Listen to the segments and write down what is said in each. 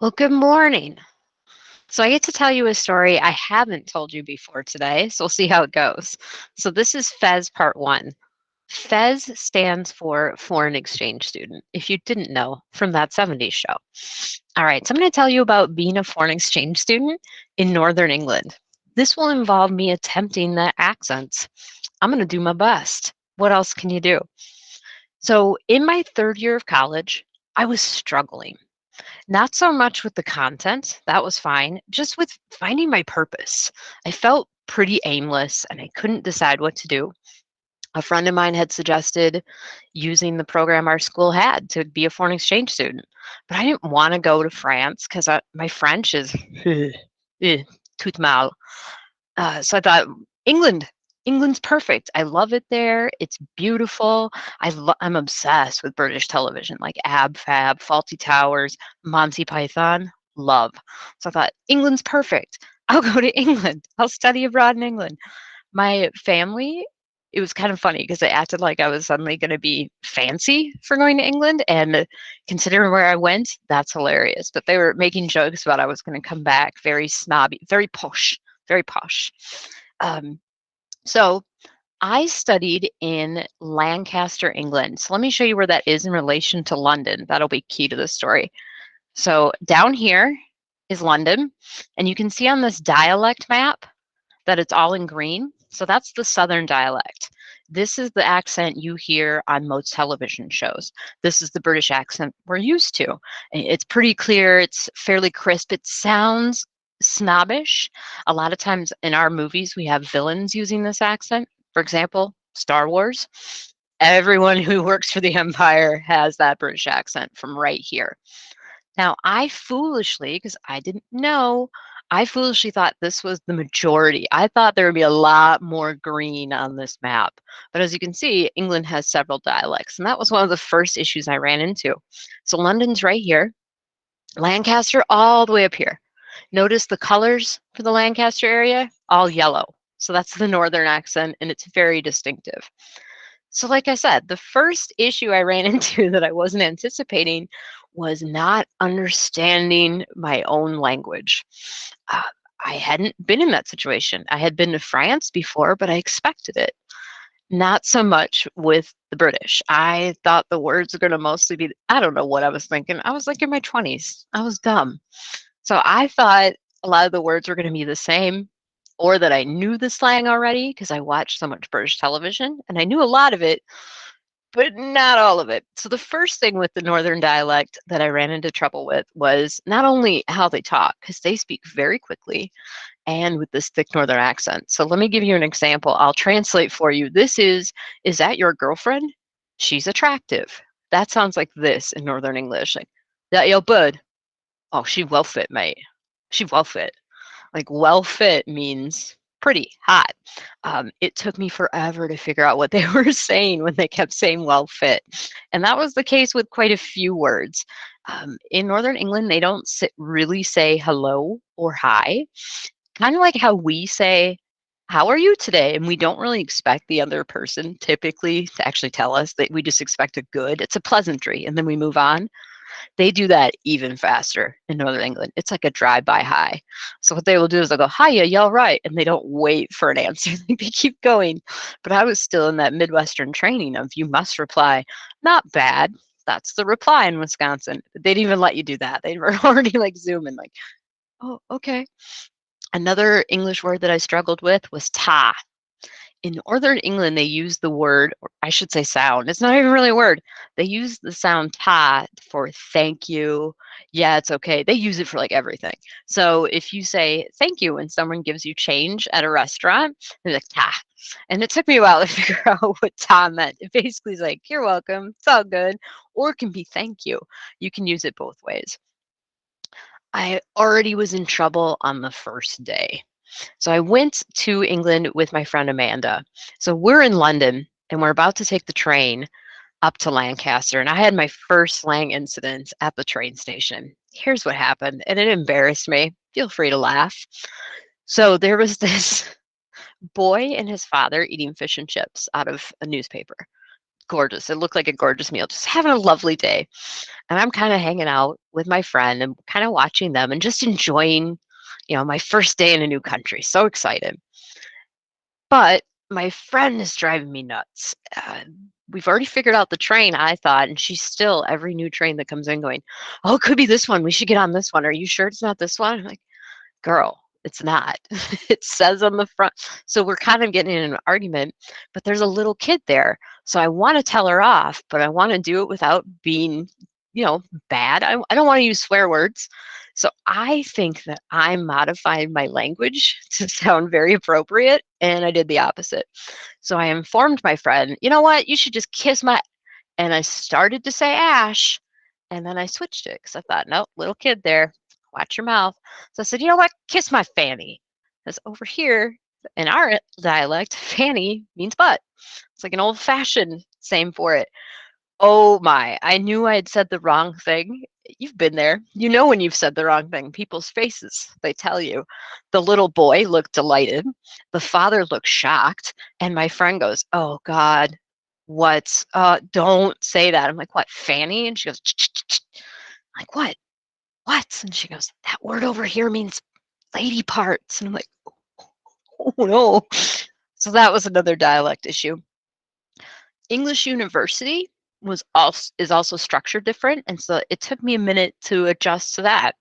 Well, good morning. So I get to tell you a story I haven't told you before today, so we'll see how it goes. So this is FES Part I. FES stands for Foreign Exchange Student, if you didn't know from that 70s show. All right, so I'm going to tell you about being a foreign exchange student in Northern England. This will involve me attempting the accents. I'm going to do my best. What else can you do? So in my third year of college, I was struggling. Not so much with the content, that was fine, just with finding my purpose. I felt pretty aimless and I couldn't decide what to do. A friend of mine had suggested using the program our school had to be a foreign exchange student, but I didn't want to go to France because my French is tout mal. So I thought, England, England's perfect. I love it there. It's beautiful. I'm obsessed with British television, like Ab Fab, Faulty Towers, Monty Python. Love. So I thought, England's perfect. I'll go to England. I'll study abroad in England. My family, it was kind of funny because they acted like I was suddenly going to be fancy for going to England. And considering where I went, that's hilarious. But they were making jokes about I was going to come back very snobby, very posh, very posh. Um, so I studied in Lancaster, England. So let me show you where that is in relation to London. That'll be key to the story. So down here is London, and you can see on this dialect map that it's all in green. So that's the Southern dialect. This is the accent you hear on most television shows. This is the British accent we're used to. It's pretty clear, it's fairly crisp. It sounds snobbish. A lot of times in our movies, we have villains using this accent. For example, Star Wars. Everyone who works for the Empire has that British accent from right here. Now, I foolishly, because I didn't know, I foolishly thought this was the majority. I thought there would be a lot more green on this map. But as you can see, England has several dialects, and that was one of the first issues I ran into. So London's right here, Lancaster all the way up here. Notice the colors for the Lancaster area, all yellow. So that's the northern accent, and it's very distinctive. So, like I said, the first issue I ran into that I wasn't anticipating was not understanding my own language. Uh, I hadn't been in that situation. I had been to France before, but I expected it. Not so much with the British. I thought the words were going to mostly be, I don't know what I was thinking. I was like in my 20s. I was dumb. So I thought a lot of the words were going to be the same, or that I knew the slang already because I watched so much British television and I knew a lot of it, but not all of it. So the first thing with the Northern dialect that I ran into trouble with was not only how they talk, because they speak very quickly and with this thick Northern accent. So let me give you an example. I'll translate for you. Is that your girlfriend? She's attractive. That sounds like this in Northern English. Like, that your bud? Oh, she well fit, mate. She well fit. Like well fit means pretty hot. It took me forever to figure out what they were saying when they kept saying well fit. And that was the case with quite a few words. In Northern England, they don't really say hello or hi, kind of like how we say, how are you today? And we don't really expect the other person typically to actually tell us that we just expect a good. It's a pleasantry, and then we move on. They do that even faster in Northern England. It's like a drive-by hi. So what they will do is they'll go, hiya, y'all right? And they don't wait for an answer. They keep going. But I was still in that Midwestern training of you must reply, not bad. That's the reply in Wisconsin. They didn't even let you do that. They were already like zooming, like, oh, okay. Another English word that I struggled with was ta. In Northern England, they use the word, or I should say sound. It's not even really a word. They use the sound ta for thank you. Yeah, it's okay. They use it for like everything. So if you say thank you when someone gives you change at a restaurant, they're like ta. And it took me a while to figure out what ta meant. It basically is like, you're welcome. It's all good. Or it can be thank you. You can use it both ways. I already was in trouble on the first day. So I went to England with my friend Amanda. So we're in London and we're about to take the train up to Lancaster. And I had my first slang incident at the train station. Here's what happened, and it embarrassed me. Feel free to laugh. So there was this boy and his father eating fish and chips out of a newspaper. gorgeous. It looked like a gorgeous meal, just having a lovely day. And I'm kind of hanging out with my friend and kind of watching them and just enjoying, my first day in a new country. So excited. But my friend is driving me nuts. We've already figured out the train, I thought, and she's still every new train that comes in going, "Oh, it could be this one. We should get on this one. Are you sure it's not this one?" I'm like, "Girl, it's not." It says on the front. So we're kind of getting in an argument, but there's a little kid there. So I want to tell her off, but I want to do it without being, bad. I don't want to use swear words. So I think that I modified my language to sound very appropriate, and I did the opposite. So I informed my friend, "You know what? You should just kiss my," and I started to say Ash, and then I switched it because I thought, nope, little kid there, watch your mouth. So I said, "You know what? Kiss my fanny." Because over here in our dialect, fanny means butt. It's like an old fashioned saying for it. Oh my, I knew I had said the wrong thing. You've been there. You know when you've said the wrong thing. People's faces, they tell you. The little boy looked delighted. The father looked shocked. And my friend goes, "Oh God, what? Don't say that." I'm like, "What, Fanny?" And she goes, "Ch-ch-ch-ch." I'm like, "What? What?" And she goes, "That word over here means lady parts." And I'm like, "Oh no." So that was another dialect issue. English University is also structured different, and so it took me a minute to adjust to that.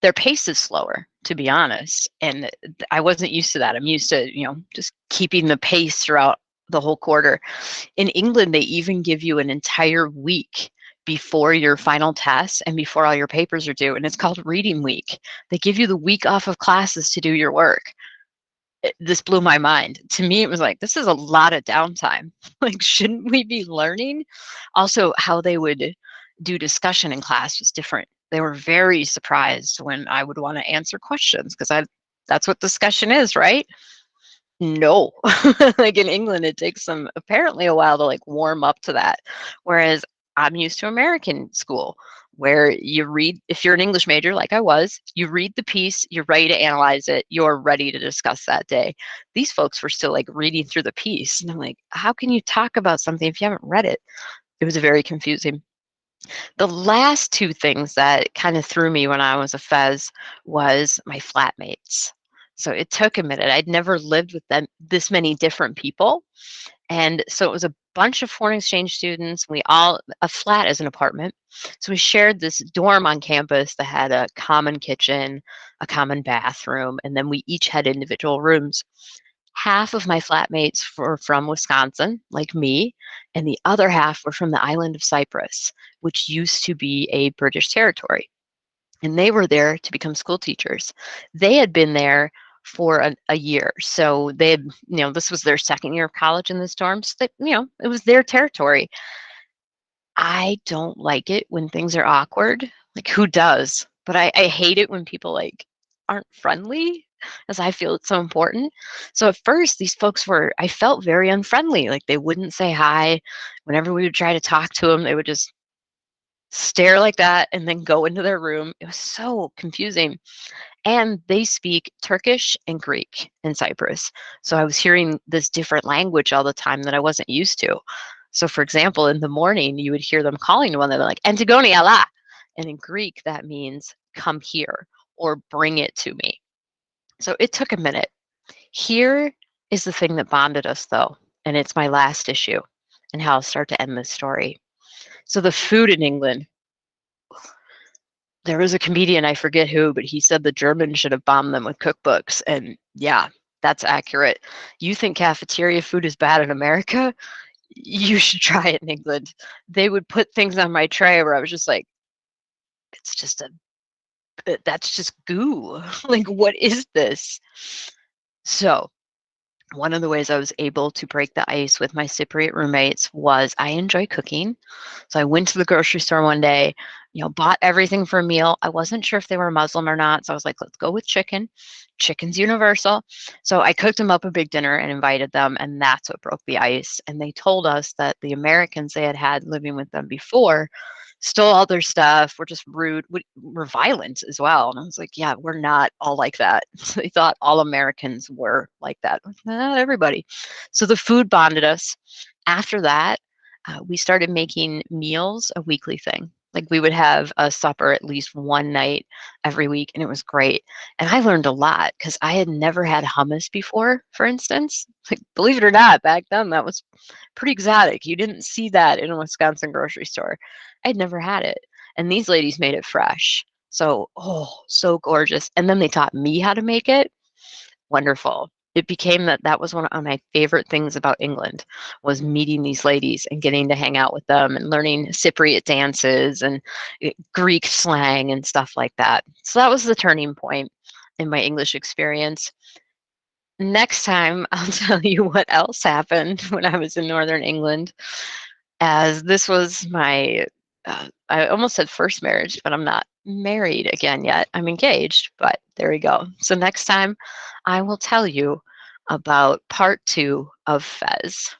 Their pace is slower, to be honest, and I wasn't used to that. I'm used to, just keeping the pace throughout the whole quarter. In England, they even give you an entire week before your final test and before all your papers are due, and it's called reading week. They give you the week off of classes to do your work. This blew my mind. To me, it was like, this is a lot of downtime. Like, shouldn't we be learning? Also, how they would do discussion in class was different. They were very surprised when I would want to answer questions because that's what discussion is, right? No. Like in England, it takes them apparently a while to like warm up to that. Whereas I'm used to American school where you read, if you're an English major like I was, you read the piece, you're ready to analyze it, you're ready to discuss that day. These folks were still like reading through the piece. And I'm like, how can you talk about something if you haven't read it? It was very confusing. The last two things that kind of threw me when I was a Fez was my flatmates. So it took a minute. I'd never lived with them this many different people. And so it was a bunch of foreign exchange students. A flat is an apartment. So we shared this dorm on campus that had a common kitchen, a common bathroom, and then we each had individual rooms. Half of my flatmates were from Wisconsin, like me, and the other half were from the island of Cyprus, which used to be a British territory. And they were there to become school teachers. They had been there for a year. So they had, this was their second year of college in this dorm. So that, it was their territory. I don't like it when things are awkward. Like, who does? But I hate it when people like aren't friendly, as I feel it's so important. So at first, these folks I felt very unfriendly. Like they wouldn't say hi. Whenever we would try to talk to them, they would just stare like that and then go into their room. It was so confusing. And they speak Turkish and Greek in Cyprus. So I was hearing this different language all the time that I wasn't used to. So, for example, in the morning, you would hear them calling to one another like, "Antigone Allah." And in Greek, that means "come here" or "bring it to me." So it took a minute. Here is the thing that bonded us, though, and it's my last issue and how I'll start to end this story. So, the food in England, there was a comedian, I forget who, but he said the Germans should have bombed them with cookbooks. And yeah, that's accurate. You think cafeteria food is bad in America? You should try it in England. They would put things on my tray where I was just like, it's just that's just goo. Like, what is this? So, one of the ways I was able to break the ice with my Cypriot roommates was I enjoy cooking. So I went to the grocery store one day, bought everything for a meal. I wasn't sure if they were Muslim or not. So I was like, let's go with chicken. Chicken's universal. So I cooked them up a big dinner and invited them. And that's what broke the ice. And they told us that the Americans they had had living with them before stole all their stuff, were just rude, were violent as well. And I was like, yeah, we're not all like that. So they thought all Americans were like that. Not everybody. So the food bonded us. After that, we started making meals a weekly thing. Like we would have a supper at least one night every week, and it was great. And I learned a lot because I had never had hummus before, for instance. Like, believe it or not, back then that was pretty exotic. You didn't see that in a Wisconsin grocery store. I'd never had it. And these ladies made it fresh. So, oh, so gorgeous. And then they taught me how to make it. Wonderful. It became that was one of my favorite things about England was meeting these ladies and getting to hang out with them and learning Cypriot dances and Greek slang and stuff like that. So that was the turning point in my English experience. Next time, I'll tell you what else happened when I was in Northern England, as this was my, I almost said first marriage, but I'm not married again yet. I'm engaged, but there we go. So next time, I will tell you about part 2 of FES.